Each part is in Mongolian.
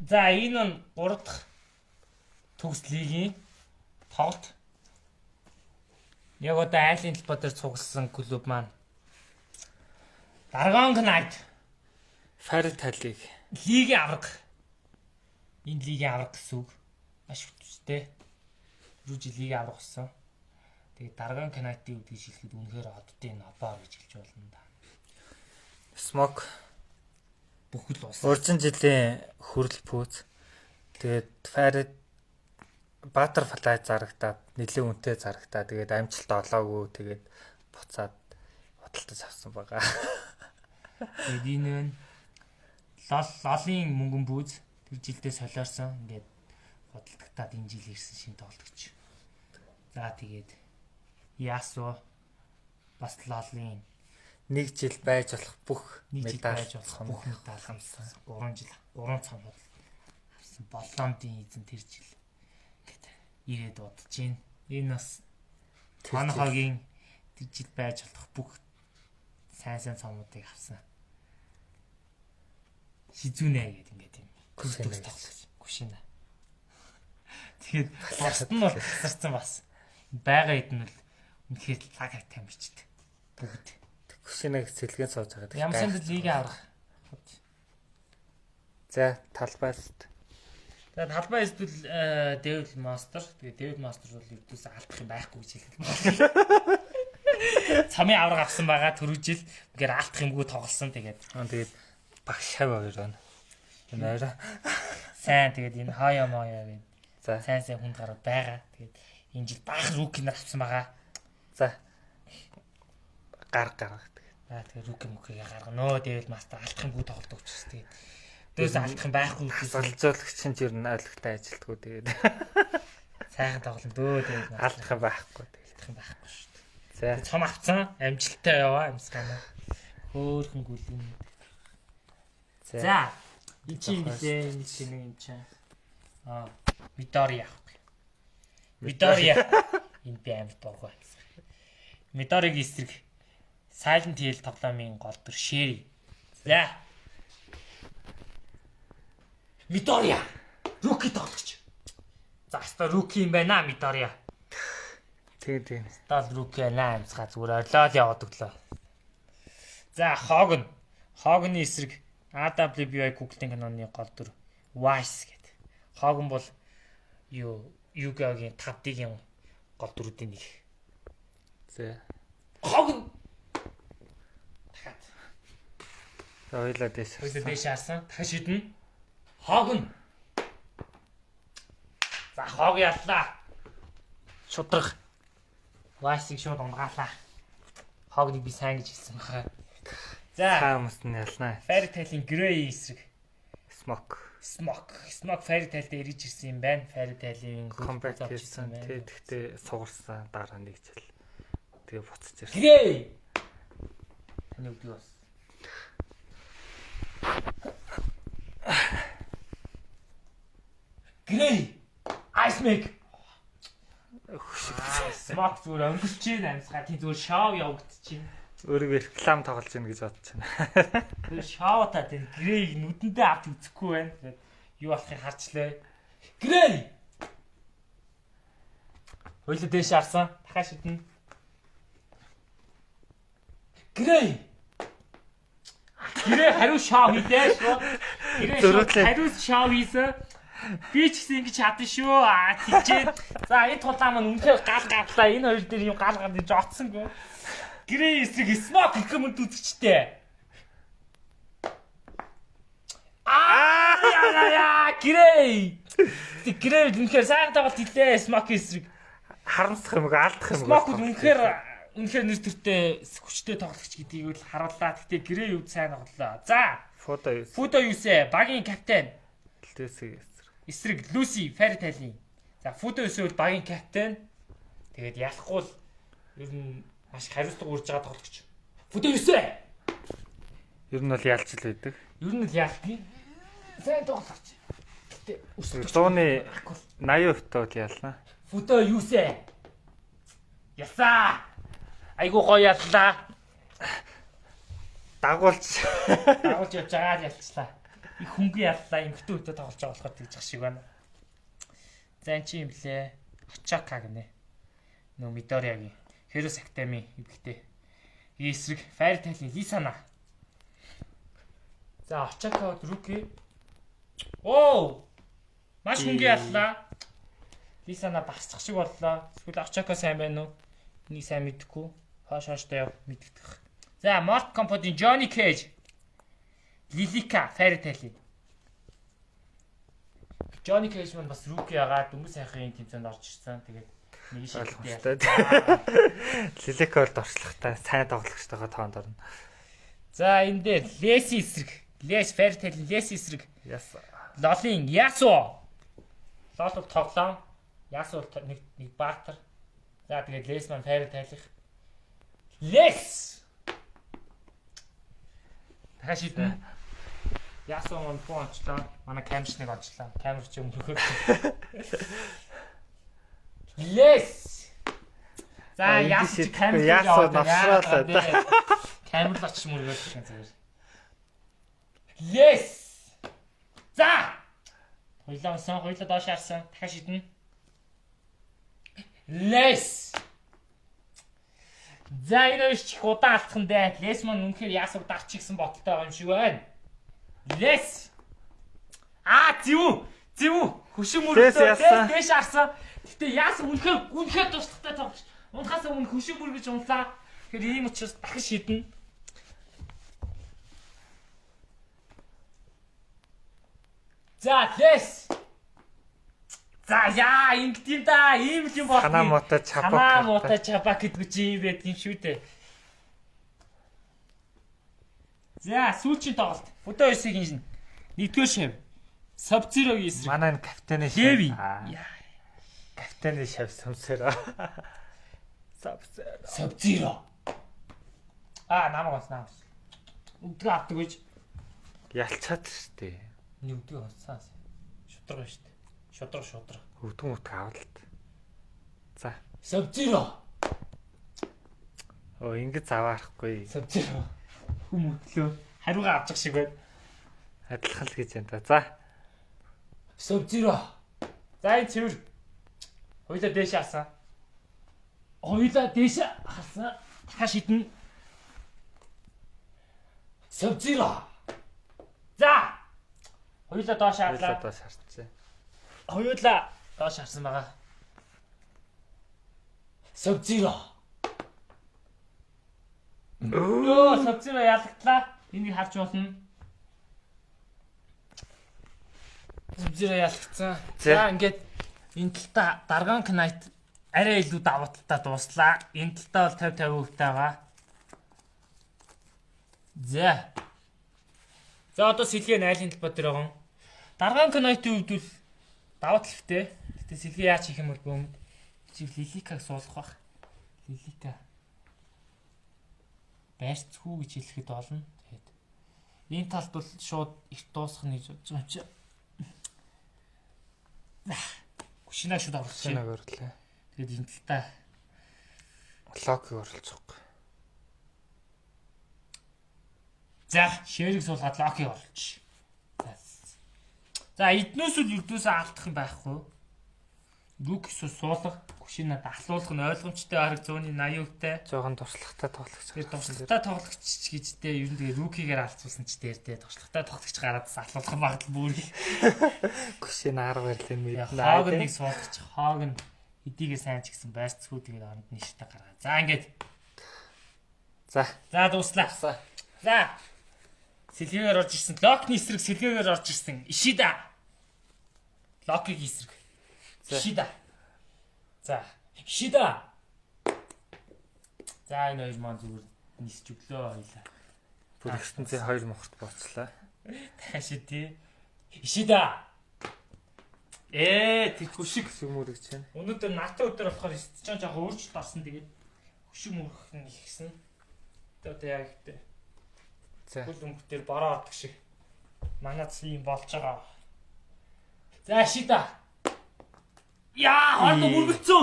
За энэ нь 3 дахь төгс лигийн тоглолт. Яг одоо айлын талбай дээр цугласан клуб маань Dragon Knight Fairytale-ийг лигийн авраг. Энэ лигийн авраг гэсэн үг. Маш хүчтэй. Юу жил лигийн авраг болсон. Тэгээд Dragon Knight-ийг үдгэж хэлэхэд үнэхээр оддын нобоор гэж хэлж болно да. Smoke Бүхэл ус. урьдчилан жилийн хүрэл пүүз. Тэгээд Butterfly зарагтаад нэлээд үнэтэй зарагтаа. Тэгээд амжилт олоогүй. Тэгээд буцаад худалдаж авсан байгаа. Тэгээд энэ лолын мөнгөн бүүз тэр жилдээ солиорсон. Ингээд худалдагтаад энэ жил ирсэн шинэ тоглогч. За тэгээд Ясу бас лолын 1 жил байж болох бүх медаль бүх медаль хамсан. 3 жил 3 цамд авсан. Боллондын эзэн тэр жил гэдэг ирээд удаж байна. Энэ бас Хонхогийн тэр жил байж болох бүх сайн цамуудыг авсан. Шизүнэ гэдэг ингээд юм. Күсэнэ тоглож. Гүшинэ. Тэгээд босд нь бол тасарсан бас. Бага эдэн бол үнэхээр лаг тамирчдаг. Бүгд. Гүшинэг сэлгэн сууж байгаа. Ямар санд лигийн аврах. За талбайст. Тэгээд талбай эсвэл Devil Master. Тэгээд Devil Master бол өвдөөс алдах юм байхгүй гэж хэлдэг. Цамын авраг авсан байгаа түрүү жил. Үнээр алдах юмгүй тоглосон тэгээд. Тэгээд багш хав хоёр байна. Энэ арай сайн тэгээд энэ хаяа маяа гэдэг. за Сайн хүнд гарууд байгаа. Тэгээд энэ жил баах руки нар авсан байгаа. за гаргадаг. Тэгээд руки мөкийг гаргано. Devil Master алдах юмгүй тоглодог учраас тэгээд өөс алдах юм байхгүй гэж Болцоолагч нь ер нь ойлгохтой ажилтгүй тэгээд сайхан тоглоно дөө тэгээд алдах юм байхгүй тэгээд алдах юм байхгүй шүү дээ. за Цом авцсан амжилттай яваа амсгана. Хөөхөн гүлэн. За энэ чинь гэлээ энэ чинь юм чинь. Midoriya авах. Midoriya энэ би амар дургүй. Midoriya-гийн эсрэг Silent Hill тоглоомын гол дүр Sherry. За Midoriya Rookie тоглогч. За хаста Rookie юм байна Midoriya. тэгээд Тал Rookie байна амсгаа зүгээр орлоо яваад өглөө. За Hogan-ы эсрэг AWBI Google-ийн каноны гол дүр Wise гэдэг. Hogan бол Yu-Gi-Oh-гийн 5D-ийн гол дүрүүдийн нэг. за Hogan дахиад ойлоо дэс дээш харсан. Дахиж шиднэ. Hogan. За Hogan яллаа. Шудраг. Wise-ийг шууд унгаалаа. Hogan-ыг би сайн гэж хэлсэн баха. За хаамс нь ялнаа. Fairytale-ийн Grey эсрэг Smoke Fairytale дээр ирж ирсэн юм байна. Fairytale-ийн comeback хийсэн. Тэгтээ сугарсан дараа 1 жил. Тэгээ буцаж ирсэн. Grey. Таны үгүй бас. Grey. Ice Make. Smoke зүгээр өнгөрч чинь амсгаа тий зүгээр шоу явагдчихээн. Өөрийгөө реклам тоглож гин гэж бодож байна. Тэр шоута тэр Grey нүдэндээ авч үзэхгүй байна. Тэгээд юу болохыг харчлаа. Grey. Хоёул дээш харсан. Дахиад шиднэ. Grey хариу шоу хийлээ шүү. Grey хариу шоу хийсэн. Би ч гэсэн ингэж чадсан шүү. Тийчээ. За энэ тулаан маань үнэхээр гал гадлаа. Энэ хоёр дээр юм гал гал гэж оцсонгүй. Grey эсрэг Smoke гэх юм үзэгчтэй. Grey. Grey үнэхээр сайн тоглолт хийлээ. Smoke эсрэг Харамсах юм уу, алдах юм уу? Smoke үнэхээр нэр төртэй хүчтэй тоглогч гэдгийг л харууллаа. Гэтэ Grey юу сайн тоглолоо. За Fudo юусэ багийн капитан. Эсрэг Lucy Fairytale-ийн. За Fudo юусэ бол багийн капитан. Тэгээд ялахгүй л ер нь маш хариуцлага үрж байгаа тоглогч. Fudo юусэ. Ер нь бол ялч л байдаг. Ер нь л ялтгийн. Сайн тоглогч. Гэтэ 100-ны 80% бол ялнаа. Fudo юусэ. Ясаа. Айгуу гоё яллаа. Дагуулж явж байгаа л ялцлаа. их хөнгөн яллаа эмхтэн үедээ тоглож байгаа болохоор тэгж ах шиг байна. За эн чи юм блэ? Очака гинэ. Нөө Мидориагийн Heroes Academy эвгтэй. Эсрэг Fairy Tail-ийн Лисана. За Очака рүүки. Оо! Маш хөнгөн яллаа. Лисана багсчих шиг боллоо. Эсвэл Очака сайн байна уу? Энийг сайн мэдэхгүй. Хойш яв мэддэх. За Mortal Kombat-ийн Johnny Cage. Lilika Fairy Tail. Johnny Cage маань бас rookie ягаад дөнгөж сайхын тэмцээнд орж ирсэн. Тэгээд нэг шилдэг. Lilika бол дорчлохтай сайн тоглогчтойгоо тоонд орно. За энэ дээр Lacey эсрэг. Les Fairy Tail Lacey эсрэг. Лолын Yasuo. Лол бол тоглоом. Yasuo нэг баатар. За тэгээд Les маань Fairy Tail-их. Les. Дахиад шийднэ. Yasuo маань фон онцлоо. Манай камерчныг онцлоо. Камерч юм хөхөг. Les. За Yasuo камер Yasuo навшраалаа. Камер л очиж мөргөөд шиг зүгээр. Les. За. Хойлоо доош харсан. Дахиад шийднэ. Les. За энэ их удаан алдсан дээ. Les маань үнэхээр Yasuo дарч гисэн боталтай байгаа юм шиг байна. Les. Зэв. Хөшин мөргөсөн. Дээш харсан. Гэтэ Yasuo үнэхээр дурсахтай тоглож. Унахаас өмнө хөшин мөргөж унлаа. Тэгэхээр ийм учраас дахин шийднэ. За Les. За яа ингэ тийм да ийм л юм байна. Ханаа муутай чапак гэдэг чи юм байт юм шүү дээ. За сүүлчийн тоглолт. Фото 9-ийн нэгдүгээр шав. Sub-Zero-гийн эсрэг. Манай энэ капитаны шав. Капитаны шав Sub-Zero. Sub-Zero. Намаг бас. Үдгээ авдаг гэж. Ялчаад штэ. Үдгээ авсан. Шудраг штэ. Шудраг. Өвдгөн авалт. За. Sub-Zero. Ингэж аваарахгүй. Sub-Zero. Хүмүүтлөө хариугаа авчих шиг байна. Адилхан л гэж байна та. За. Sub-Zero. За энэ цэвэр. Хоёлаа дээш харсан. Дахиад шиднэ. Sub-Zero. За. Хоёлаа доош харлаа. Хоёулаа доош харсан байгаа. Sub-Zero. Sub-Zero ялагдлаа. Энийг харж болно. Sub-Zero ялагдсан. За ингээд энэ талта Dragon Knight арай илүү давуу талтай дууслаа. Энэ талтаа бол 50-50% байгаа. За одоо сэлгээ найлын талбай дээр байгаа. Dragon Knight-ийн хувьд бол давуу талтай. Гэтэ сэлгээ яаж хийх юм бол бөөмд чи Lilika-г суулгах бах. Lilika байрцгүй гэж хэлэхэд болно. Тэгээд энэ талд бол шууд их дуусах нь гэж бодож байгаа юм чи. Гүшинаа шууд орлоо. Тэгээд энэ талтаа логиг оруулчихгүй. За, шэрийг суулгаад логиг оруулчих. За, эднээс үл юрдөөсөө алдах юм байхгүй. Лукс суулгах, гүшинаа дахлуулах нь ойлгомжтой арга зууны 80%-тай. Жохон туршлагатай тоглогч. Туршлагатай тоглогч гэжтэй ер нь тэгээ рукигээр алдсан ч дээртэй туршлагатай тоглогч гараад салуулах магадлал бүр их. Гүшинаа арга барилын мэднэ. Хоог нэг суулгач, хоог нь эдийгээ сайн ч гэсэн байрцгүй тэгээд оронд нь шигтэй гаргаа. За ингээд. За дуслаа. За. Сэлгээгээр орж ирсэн. Локны эсрэг сэлгээгээр орж ирсэн. Ишида. Локиг эсрэг. Ишида. За. Ишида. За энэ хоёр маань зүгээр нисч өглөө хоёлаа. Бүр ертөнцийн хоёр мохорт бооцлаа. Тааши тий. Ишида. Тэр хөшиг мөрөгч байна. Өнөөдөр натаа өдөр болохоор стичон жоохон өөрчлөлт орсон тэгээд хөшиг мөрөх нь ихсэн. Одоо яг гэдэг. За. Хөл өнгөтөр бороо ордог шиг. Манайц юм болж байгаа. За Ишида. Хоолой мөргөлцөө.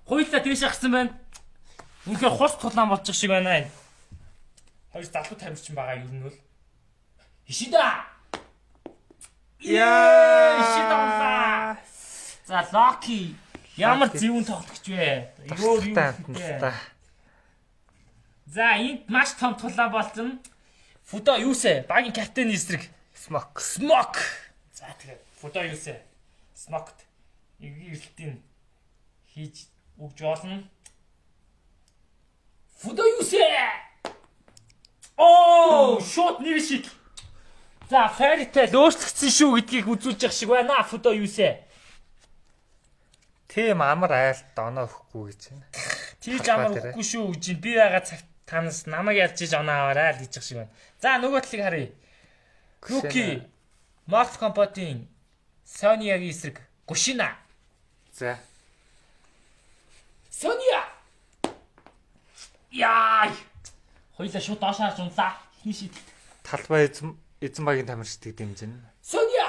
Хуйлаа дээш хагсан байна. Үнэхээр хус тулаан болчих шиг байна энэ. Хоёр залуу тамирчин байгаа юм нь бол. Ишида. Шидамлаа. За Локи ямар зөвүүн тоглогч вэ? Юу вэ? За энд маш том тулаа болсон. Фудо юусэ? Багийн капитан эсрэг. Смок. За тэгээд фудо юусэ? Смокт эргэлтийн хийж өгж болно. Фудо юусэ? Оо, шот нэг шиг. За, фэритэй өөрчлөгдсөн шүү гэдгийг үзүүлж явах шиг байна. Фудо юусэ? Тийм амар айлт оноо өгөхгүй гэж байна. Тийж амар өгөхгүй шүү гэж би байгаа цагт танаас намайг ялж иж оноо аваарай л гэж явах шиг байна. За, нөгөө талыг харъя. Руки Mortal Kombat-ийн Сонягийн эсрэг Гушина. За. Соня. Яа! Хоёлаа шууд доош харж унлаа. Хин шийдэл. Талбай эзэн багийн тамирчдыг дэмжинэ. Соня.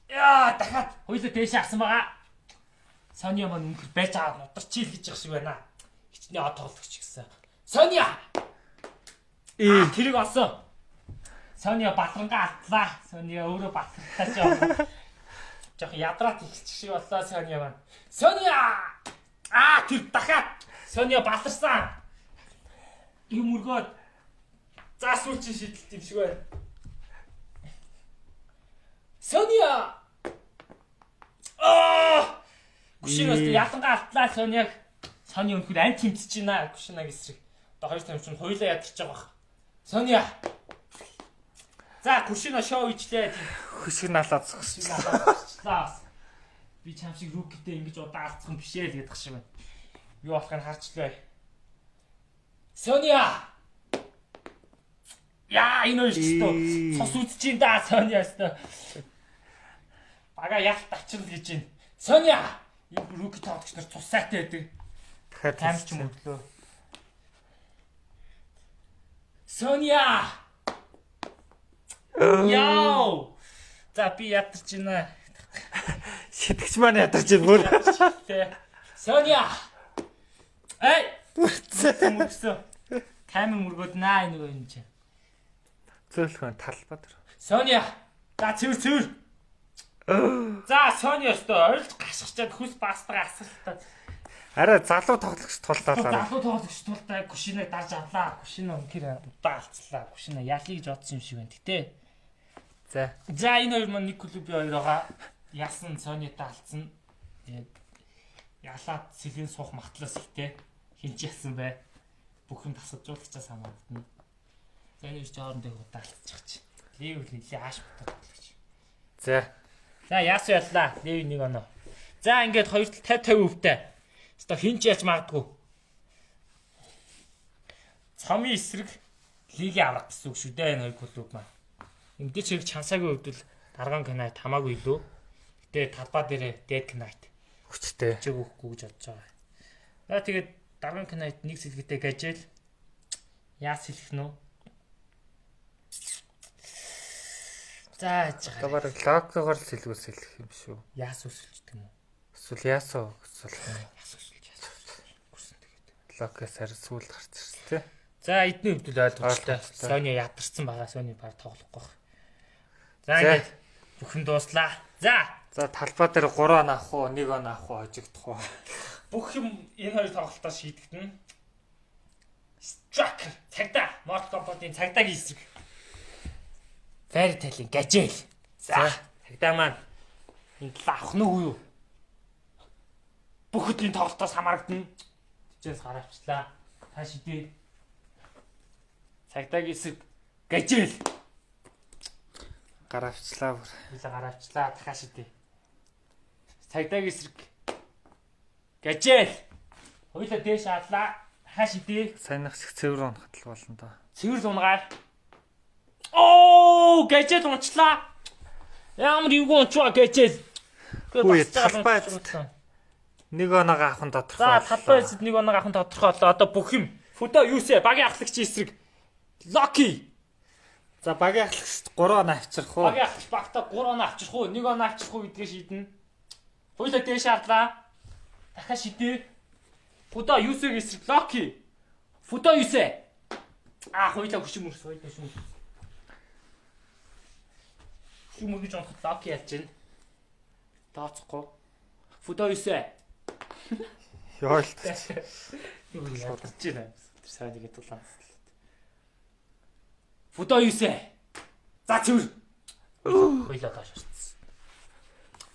Яа, дахиад хоёлаа дээш харсан байгаа. Соня маань мөнхөр байж байгаа ударчил гэж явах шиг байна. Хичнээн од тоглогч гэсэн. Соня. Тэрийг олсон. Соня батрангаа алдлаа. Соня өөрөө батралтаа ч яваа. Жохо ядраад ихчих шиг боллоо Соня маань. Соня! Тэр дахиад Соня батарсан. Юм өргөөд заасуучин шидэлт юм шиг байна. Соня! Гушинаас ялангаа алтлаа Соняг. Соня өнөхөр ань тэмцэж байна. Гушинаг эсрэг. Одоо хоёр тамирчин хоёулаа ядарч байгаа бах. Соня! За Гушина шоу ичлээ. Хөшиг налаад зогсчихлаа. Би чам шиг рукитэй ингэж удаа алцсан биш ээ л гэдэг шиг байна. Юу болох нь харчлаа. Соня! Яа, энэ өштэй. Цус үзэж ин да Соня өстой. Бага ялт авчирл гэж байна. Соня! Энэ руки тоглогч нар цус сайтай байдаг. Тэгэхээр тамирч мөглөө. Соня! Яу! За би ядарч байна. Шитгэж маань ядарч байна бүр. Соня! Мөргсөн. Таймер мөргөөд наа нэг юм чи. Зөөлхөн талбай дээр. Соня! За цэвэр. За Соня өстой ойлж гашгачаад хүс баастаа асуултаа. Араа залуу тоглогч туллаа. Залуу тоглогч тултай Гушиныг дарж авлаа. Гушина үнэхээр удаа алцлаа. Гушина ялыг гэж бодсон юм шиг байна. Гэтэ. За энэ хоёр маань нэг клубын хоёр байгаа. Яасан Сонятай алцсан. Тэгээд ялаад сэлэн суух матлаас ихтэй хинч яасан бай. Бүх юм тасалжуулагчаас хамаагдана. За энэ ч хоорондоо удаа алцчих чи. Левел нэлээ ааш бутаад тоглож. За яасан яллаа. Лев 1 оноо. За ингээд хоёр тал 50 өвтэй. Өстой хинч яаж магадгүй. Цомын эсрэг лигийн аврах гэсэн үг шүү дээ энэ хоёр клуб маань. Эндээ ч хэрэг чансаагийн хувьд л Dragon Knight хамаагүй илүү. Гэтэ талбай дээрээ Dead Knight хүчтэй. Чиг өгөхгүй гэж бодож байгаа. За тэгээд Dragon Knight нэг сэлгээтэй гажээл. Яас хэлэх нь үү? За яаж байгаа. Тэгвэл локогоор л сэлгүүс хэлэх юм шүү. Яас өсөлждөг юм уу? Эсвэл яасаа эсвэл Яас өсөлж гүрсэн тэгээд. Локос харин сүүл гарч ирсэн тий. За эдний хувьд л ойлгомжтой. Соня ядарсан байгаа. Соня баг тоглохгүй байна. За ингээд бүхэн дууслаа. За талбай дээр 3 он авах уу, 1 он авах уу хожигдох уу? бүх юм энэ хоёр тоглолтоор шийдэгдэнэ. Striker цагдаа Mortal Kombat-ийн цагдаагийн эсрэг. Fairy Tail-ийн гажээл. За цагдаа маань энэ талаа авах нь үгүй юу? Бүх хөдөлгөөний тоглолтоос хамаарагдана. Тэжээс гаравчлаа. Та шидээ. Цагдаагийн эсрэг гажээл. Гаравчлаа бүр. Хилээ гаравчлаа дахиад шидээ. Цагдаагийн эсрэг гажээл. Хоёлаа дээш хаалаа. Дахиад шидээ. Сайнах шиг цэвэр унахад л болно доо. Цэвэр унгаар. Оо, гажээл унчлаа. Ямар юу унчваа гажээл. Үгүй талбай. 1 оноо авах нь тодорхой. За талбай эсэд 1 оноо авах нь тодорхой болоо. Одоо бүх юм. Фудо юусэ багийн ахлагч эсрэг. Локи. За багийн ахлагч 3 оноо авчрах уу? Багийн ахлагч багтаа 3 оноо авчрах уу? 1 оноо авчрах уу гэдгээ шийднэ. Хоёлаа дээш харлаа. Дахиад шидээ. Фудо юусэг эсрэг Локи. Фудо юусэ. Хоёлаа хүчим мөрс. мөргөж онох лок яаж чинь. Тооцохгүй. Фото 9. Ёо л. Юу ядарч байна. Тэр сайн нэгэ тулаан. Фото 9. За цэвэр. Хоёлоо тааш ширцсэн.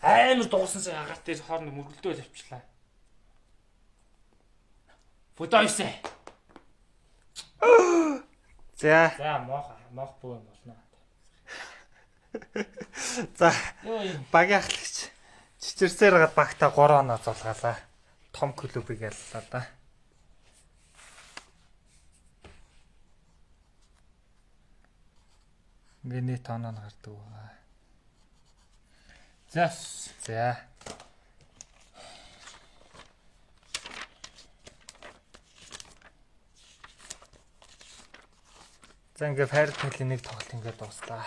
Амар дууссан сая агаар дээр хоорн мөргөлдөө авчлаа. Фото 9. За. За моох буу юм болно. За. Багийн ахлагч чичирсээр гад багта 3 оноо зулгаалаа. Том клубыг яллаа да. Миний тоноо гардаг байгаа. За. За ингээ файр тэлийг нэг тоглолт ингээ дууслаа.